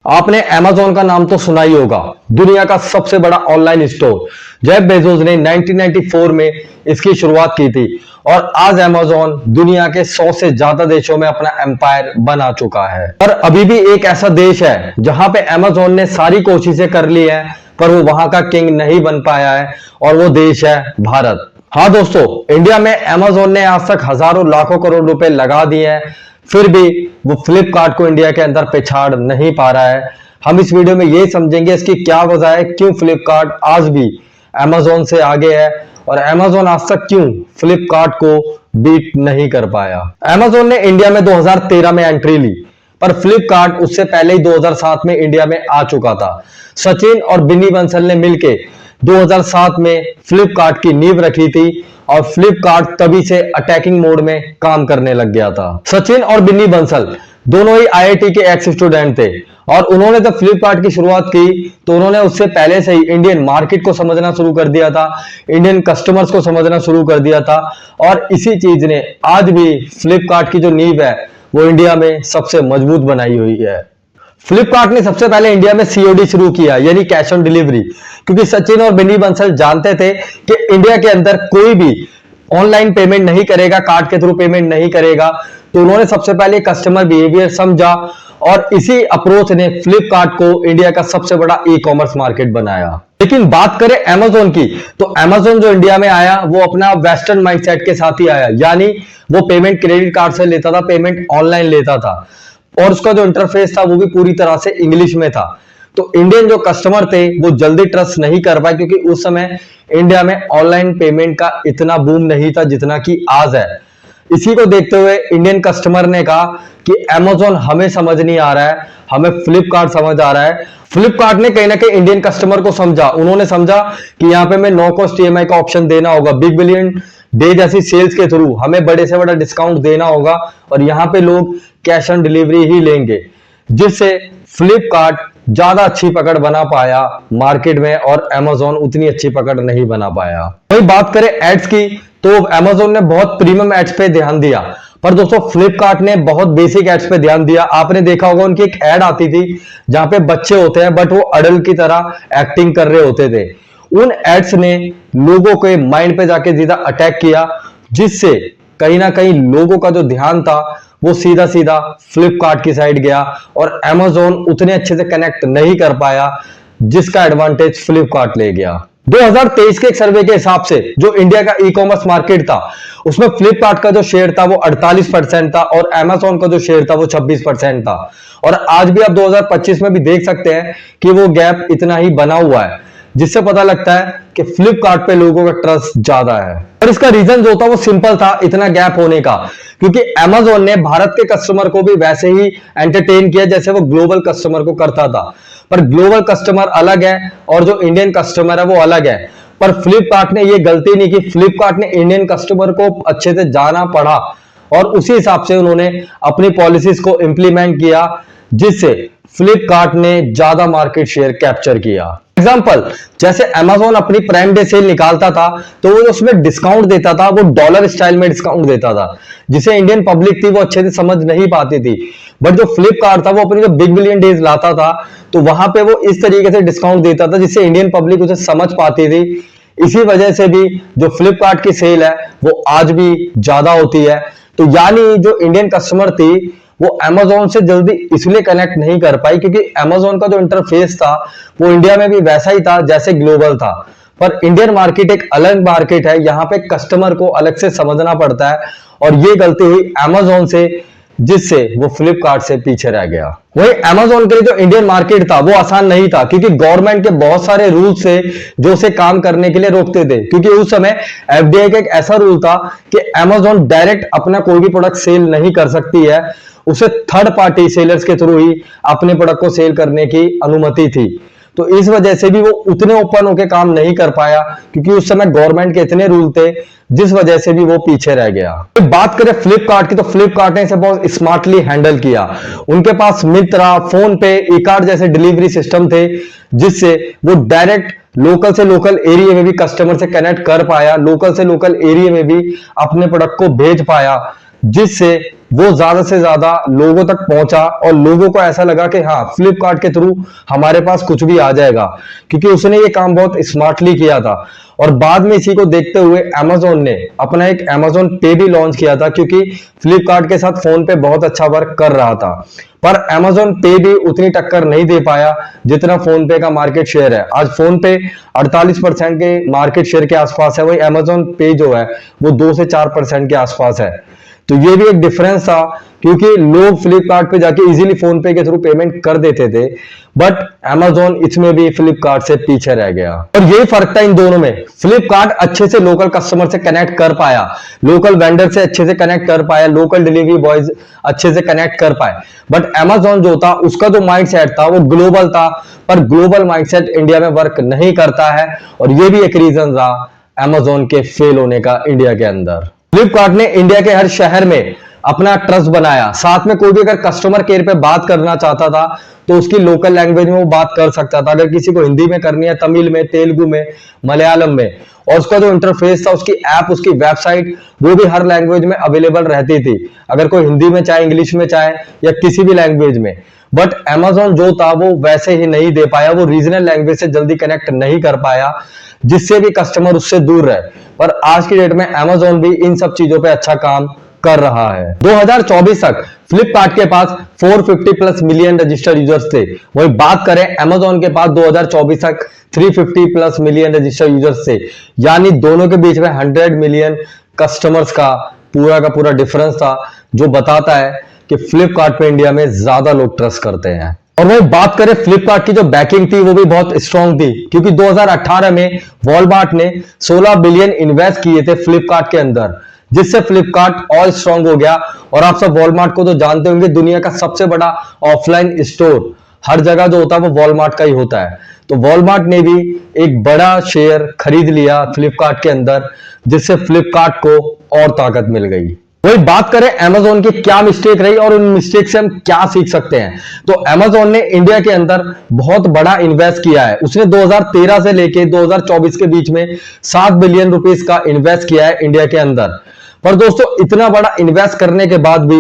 आपने Amazon का नाम तो सुना ही होगा। दुनिया का सबसे बड़ा ऑनलाइन स्टोर। जेफ बेजोस ने 1994 में इसकी शुरुआत की थी और आज Amazon दुनिया के 100 से ज्यादा देशों में अपना एम्पायर बना चुका है। पर अभी भी एक ऐसा देश है जहां पे Amazon ने सारी कोशिशें कर ली है पर वो वहां का किंग नहीं बन पाया है और वो देश है भारत। हाँ दोस्तों, इंडिया में Amazon ने आज तक हजारों लाखों करोड़ रुपए लगा दिए हैं, फिर भी वो फ्लिपकार्ट को इंडिया के अंदर पिछाड़ नहीं पा रहा है। हम इस वीडियो में ये समझेंगे इसकी क्या वजह है, क्यों फ्लिपकार्ट आज भी Amazon से आगे है और Amazon आज तक क्यों फ्लिपकार्ट को बीट नहीं कर पाया। Amazon ने इंडिया में 2013 में एंट्री ली पर फ्लिपकार्ट उससे पहले ही 2007 में इंडिया में आ चुका था। सचिन और बिन्नी बंसल ने मिलकर 2007 में फ्लिपकार्ट की नींव रखी थी और फ्लिपकार्ट तभी से अटैकिंग मोड में काम करने लग गया था। सचिन और बिन्नी बंसल दोनों ही आईआईटी के एक्स स्टूडेंट थे और उन्होंने जब फ्लिपकार्ट की शुरुआत की तो उन्होंने उससे पहले से ही इंडियन मार्केट को समझना शुरू कर दिया था, इंडियन कस्टमर्स को समझना शुरू कर दिया था और इसी चीज ने आज भी फ्लिपकार्ट की जो नींव है वो इंडिया में सबसे मजबूत बनाई हुई है। फ्लिपकार्ट ने सबसे पहले इंडिया में सीओडी शुरू किया, यानी कैश ऑन डिलीवरी, क्योंकि सचिन और बिन्नी बंसल जानते थे कि इंडिया के अंदर कोई भी ऑनलाइन पेमेंट नहीं करेगा, कार्ड के थ्रू पेमेंट नहीं करेगा। तो उन्होंने सबसे पहले कस्टमर बिहेवियर समझा और इसी अप्रोच ने फ्लिपकार्ट को इंडिया का सबसे बड़ा ई कॉमर्स मार्केट बनाया। लेकिन बात करें Amazon की, तो Amazon जो इंडिया में आया वो अपना वेस्टर्न माइंडसेट के साथ ही आया, यानी वो पेमेंट क्रेडिट कार्ड से लेता था, पेमेंट ऑनलाइन लेता था और उसका जो इंटरफेस था वो भी पूरी तरह से इंग्लिश में था। तो इंडियन जो कस्टमर थे वो जल्दी ट्रस्ट नहीं कर पाए क्योंकि उस समय इंडिया में ऑनलाइन पेमेंट का इतना बूम नहीं था जितना कि आज है। इसी को देखते हुए इंडियन कस्टमर ने कहा कि Amazon हमें समझ नहीं आ रहा है, हमें फ्लिपकार्ट समझ आ रहा है। फ्लिपकार्ट ने कहीं ना कहीं इंडियन कस्टमर को समझा, उन्होंने समझा कि यहाँ पे मैं नो कॉस्ट ईएमआई का ऑप्शन देना होगा, बिग बिलियन डे जैसी सेल्स के थ्रू हमें बड़े से बड़ा डिस्काउंट देना होगा और यहाँ पे लोग कैश ऑन डिलीवरी ही लेंगे, जिससे फ्लिपकार्ट ज्यादा अच्छी पकड़ बना पाया मार्केट में और Amazon उतनी अच्छी पकड़ नहीं बना पाया। वही बात करें एड्स की, तो Amazon ने बहुत प्रीमियम एड्स पे ध्यान दिया पर दोस्तों फ्लिपकार्ट ने बहुत बेसिक एड्स पे ध्यान दिया। आपने देखा होगा उनकी एक एड आती थी जहां पे बच्चे होते हैं बट वो अडल्ट की तरह एक्टिंग कर रहे होते थे। उन एड्स ने लोगों के माइंड पे जाके सीधा अटैक किया, जिससे कहीं ना कहीं लोगों का जो ध्यान था वो सीधा सीधा फ्लिपकार्ट की साइड गया और Amazon उतने अच्छे से कनेक्ट नहीं कर पाया, जिसका एडवांटेज फ्लिपकार्ट ले गया। 2023 के एक सर्वे के हिसाब से जो इंडिया का ई कॉमर्स मार्केट था उसमें फ्लिपकार्ट का जो शेयर था वो 48% था और Amazon का जो शेयर था वो 26% था और आज भी आप 2025 में भी देख सकते हैं कि वो गैप इतना ही बना हुआ है, जिससे पता लगता है कि फ्लिपकार्ट पे लोगों का ट्रस्ट ज्यादा है। और इसका रीजन जो था वो सिंपल था इतना गैप होने का, क्योंकि Amazon ने भारत के कस्टमर को भी वैसे ही एंटरटेन किया जैसे वो ग्लोबल कस्टमर को करता था, पर ग्लोबल कस्टमर अलग है और जो इंडियन कस्टमर है वो अलग है। पर फ्लिपकार्ट ने ये गलती नहीं की, फ्लिपकार्ट ने इंडियन कस्टमर को अच्छे से जाना पड़ा और उसी हिसाब से उन्होंने अपनी पॉलिसीज को इंप्लीमेंट किया, जिससे फ्लिपकार्ट ने ज्यादा मार्केट शेयर कैप्चर किया। एग्जाम्पल, जैसे Amazon अपनी प्राइम डे सेल निकालता था तो वो उसमें डिस्काउंट देता था, वो डॉलर स्टाइल में डिस्काउंट देता था, जिसे इंडियन पब्लिक थी वो अच्छे से समझ नहीं पाती थी। बट जो फ्लिपकार्ट था वो अपनी जो बिग बिलियन डेज लाता था तो वहां पे वो इस तरीके से डिस्काउंट देता था जिससे इंडियन पब्लिक उसे समझ पाती थी। इसी वजह से भी जो फ्लिपकार्ट की सेल है वो आज भी ज्यादा होती है। तो यानी जो इंडियन कस्टमर थी वो Amazon से जल्दी इसलिए कनेक्ट नहीं कर पाई क्योंकि Amazon का जो इंटरफेस था वो इंडिया में भी वैसा ही था जैसे ग्लोबल था। पर इंडियन मार्केट एक अलग मार्केट है, यहाँ पे कस्टमर को अलग से समझना पड़ता है और ये गलती हुई Amazon से, जिससे वो फ्लिपकार्ट से पीछे रह गया। वही Amazon के लिए जो इंडियन मार्केट था वो आसान नहीं था क्योंकि गवर्नमेंट के बहुत सारे रूल्स थे जो उसे काम करने के लिए रोकते थे, क्योंकि उस समय एफडीआई का एक ऐसा रूल था कि Amazon डायरेक्ट अपना कोई भी प्रोडक्ट सेल नहीं कर सकती है, उसे थर्ड पार्टी सेलर्स के थ्रू ही अपने प्रोडक्ट को सेल करने की अनुमति थी। तो इस वजह से भी वो उतने ओपन होकर काम नहीं कर पाया क्योंकि उस समय गवर्नमेंट के इतने रूल थे, जिस वजह से भी वो पीछे रह गया। तो बात करें फ्लिपकार्ट की, तो फ्लिपकार्ट ने इसे बहुत स्मार्टली हैंडल किया। उनके पास मित्रा, फोन पे, ई कार्ड जैसे डिलीवरी सिस्टम थे, जिससे वो डायरेक्ट लोकल से लोकल एरिया में भी कस्टमर से कनेक्ट कर पाया, लोकल से लोकल एरिया में भी अपने प्रोडक्ट को भेज पाया, जिससे वो ज्यादा से ज्यादा लोगों तक पहुंचा और लोगों को ऐसा लगा कि हाँ, फ्लिपकार्ट के थ्रू हमारे पास कुछ भी आ जाएगा, क्योंकि उसने ये काम बहुत स्मार्टली किया था। और बाद में इसी को देखते हुए Amazon ने अपना एक Amazon पे भी लॉन्च किया था, क्योंकि फ्लिपकार्ट के साथ फोन पे बहुत अच्छा वर्क कर रहा था। पर Amazon पे भी उतनी टक्कर नहीं दे पाया जितना फोन पे का मार्केट शेयर है। आज फोन पे 48% के मार्केट शेयर के आसपास है, वही Amazon पे जो है वो 2 से 4% के आसपास है। तो ये भी एक डिफरेंस था, क्योंकि लोग फ्लिपकार्ट पे जाके इजीली फोन पे के थ्रू पेमेंट कर देते थे, बट Amazon इसमें भी फ्लिपकार्ट से पीछे रह गया। और यही फर्क था इन दोनों में। फ्लिपकार्ट अच्छे से लोकल कस्टमर से कनेक्ट कर पाया, लोकल वेंडर से अच्छे से कनेक्ट कर पाया, लोकल डिलीवरी बॉयज अच्छे से कनेक्ट कर पाए। बट Amazon जो था, उसका जो माइंडसेट था वो ग्लोबल था, पर ग्लोबल माइंडसेट इंडिया में वर्क नहीं करता है। और ये भी एक रीजन था Amazon के फेल होने का इंडिया के अंदर। फ्लिपकार्ट ने इंडिया के हर शहर में अपना ट्रस्ट बनाया, साथ में कोई भी अगर कस्टमर केयर पे बात करना चाहता था तो उसकी लोकल लैंग्वेज में वो बात कर सकता था। अगर किसी को हिंदी में करनी है, तमिल में, तेलुगु में, मलयालम में, और उसका जो इंटरफेस था, उसकी ऐप, उसकी वेबसाइट, वो भी हर लैंग्वेज में अवेलेबल रहती थी। अगर कोई हिंदी में चाहे, इंग्लिश में चाहे, या किसी भी लैंग्वेज में। बट Amazon जो था वो वैसे ही नहीं दे पाया, वो रीजनल लैंग्वेज से जल्दी कनेक्ट नहीं कर पाया, जिससे भी कस्टमर उससे दूर रहे। पर आज की डेट में Amazon भी इन सब चीजों पे अच्छा काम कर रहा है। 2024 तक फ्लिपकार्ट के पास 450 प्लस मिलियन रजिस्टर्ड यूजर्स थे। वही बात करें Amazon के पास 2024 तक 350 प्लस मिलियन रजिस्टर्ड यूजर्स थे। यानी दोनों के बीच में 100 मिलियन कस्टमर्स का पूरा डिफरेंस था, जो बताता है कि फ्लिपकार्ट पे इंडिया में ज्यादा लोग ट्रस्ट करते हैं। और वही बात करें फ्लिपकार्ट की जो बैकिंग थी, वो भी बहुत स्ट्रॉन्ग थी, क्योंकि 2018 में वॉलमार्ट ने 16 बिलियन इन्वेस्ट किए थे फ्लिपकार्ट के अंदर, जिससे फ्लिपकार्ट और स्ट्रॉन्ग हो गया। और आप सब वॉलमार्ट को तो जानते होंगे, दुनिया का सबसे बड़ा ऑफलाइन स्टोर हर जगह जो होता है वो वॉलमार्ट का ही होता है। तो वॉलमार्ट ने भी एक बड़ा शेयर खरीद लिया फ्लिपकार्ट के अंदर, जिससे फ्लिपकार्ट को और ताकत मिल गई। वही बात करें Amazon की क्या मिस्टेक रही और उन मिस्टेक से हम क्या सीख सकते हैं, तो Amazon ने इंडिया के अंदर बहुत बड़ा इन्वेस्ट किया है। उसने 2013 से लेके 2024 के बीच में 7 बिलियन रुपीस का इन्वेस्ट किया है इंडिया के अंदर। पर दोस्तों, इतना बड़ा इन्वेस्ट करने के बाद भी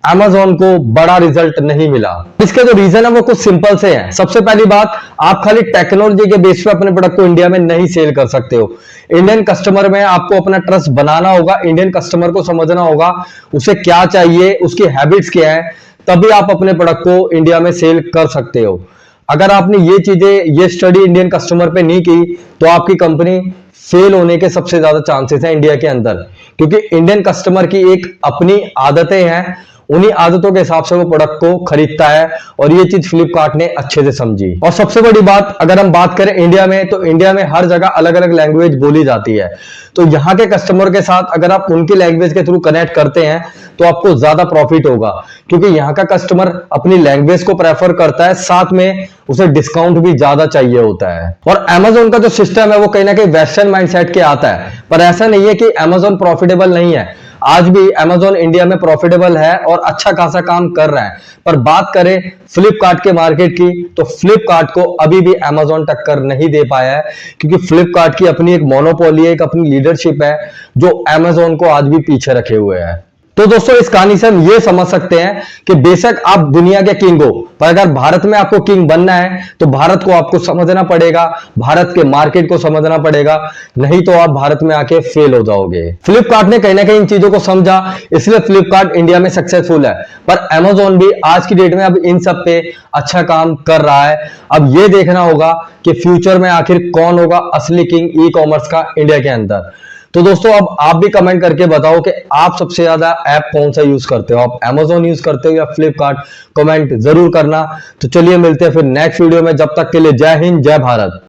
Amazon को बड़ा रिजल्ट नहीं मिला। इसके जो रीजन है वो कुछ सिंपल से हैं। सबसे पहली बात, आप खाली टेक्नोलॉजी के बेस पे अपने प्रोडक्ट को इंडिया में नहीं सेल कर सकते हो। इंडियन कस्टमर में आपको अपना ट्रस्ट बनाना होगा, इंडियन कस्टमर को समझना होगा उसे क्या चाहिए, उसकी हैबिट्स क्या है, तभी आप अपने प्रोडक्ट को इंडिया में सेल कर सकते हो। अगर आपने ये चीजें, ये स्टडी इंडियन कस्टमर पे नहीं की, तो आपकी कंपनी फेल होने के सबसे ज्यादा चांसेस हैं इंडिया के अंदर, क्योंकि इंडियन कस्टमर की एक अपनी आदतें हैं, उन्हीं आदतों के हिसाब से वो प्रोडक्ट को खरीदता है। और ये चीज फ्लिपकार्ट ने अच्छे से समझी। और सबसे बड़ी बात, अगर हम बात करें इंडिया में, तो इंडिया में हर जगह अलग अलग लैंग्वेज बोली जाती है। तो यहाँ के कस्टमर के साथ अगर आप उनकी लैंग्वेज के थ्रू कनेक्ट करते हैं तो आपको ज्यादा प्रॉफिट होगा, क्योंकि यहाँ का कस्टमर अपनी लैंग्वेज को प्रेफर करता है, साथ में उसे डिस्काउंट भी ज्यादा चाहिए होता है। और Amazon का जो सिस्टम है वो कहीं ना कहीं वेस्टर्न माइंडसेट के आता है, पर ऐसा नहीं है कि Amazon प्रॉफिटेबल नहीं है। आज भी Amazon इंडिया में प्रॉफिटेबल है और अच्छा खासा काम कर रहा है। पर बात करें फ्लिपकार्ट के मार्केट की, तो फ्लिपकार्ट को अभी भी Amazon टक्कर नहीं दे पाया है, क्योंकि फ्लिपकार्ट की अपनी एक मोनोपोली है, एक अपनी लीडरशिप है, जो Amazon को आज भी पीछे रखे हुए है। तो दोस्तों, इस कहानी से हम ये समझ सकते हैं कि बेशक आप दुनिया के किंग हो, पर अगर भारत में आपको किंग बनना है तो भारत को आपको समझना पड़ेगा, भारत के मार्केट को समझना पड़ेगा, नहीं तो आप भारत में आके फेल हो जाओगे। फ्लिपकार्ट ने कहीं ना कहीं इन चीजों को समझा, इसलिए फ्लिपकार्ट इंडिया में सक्सेसफुल है। पर Amazon भी आज की डेट में अब इन सब पे अच्छा काम कर रहा है। अब ये देखना होगा कि फ्यूचर में आखिर कौन होगा असली किंग ई कॉमर्स का इंडिया के अंदर। तो दोस्तों, अब आप भी कमेंट करके बताओ कि आप सबसे ज्यादा ऐप कौन सा यूज करते हो, आप Amazon यूज करते हो या फ्लिपकार्ट, कमेंट जरूर करना। तो चलिए मिलते हैं फिर नेक्स्ट वीडियो में, जब तक के लिए जय हिंद, जय भारत।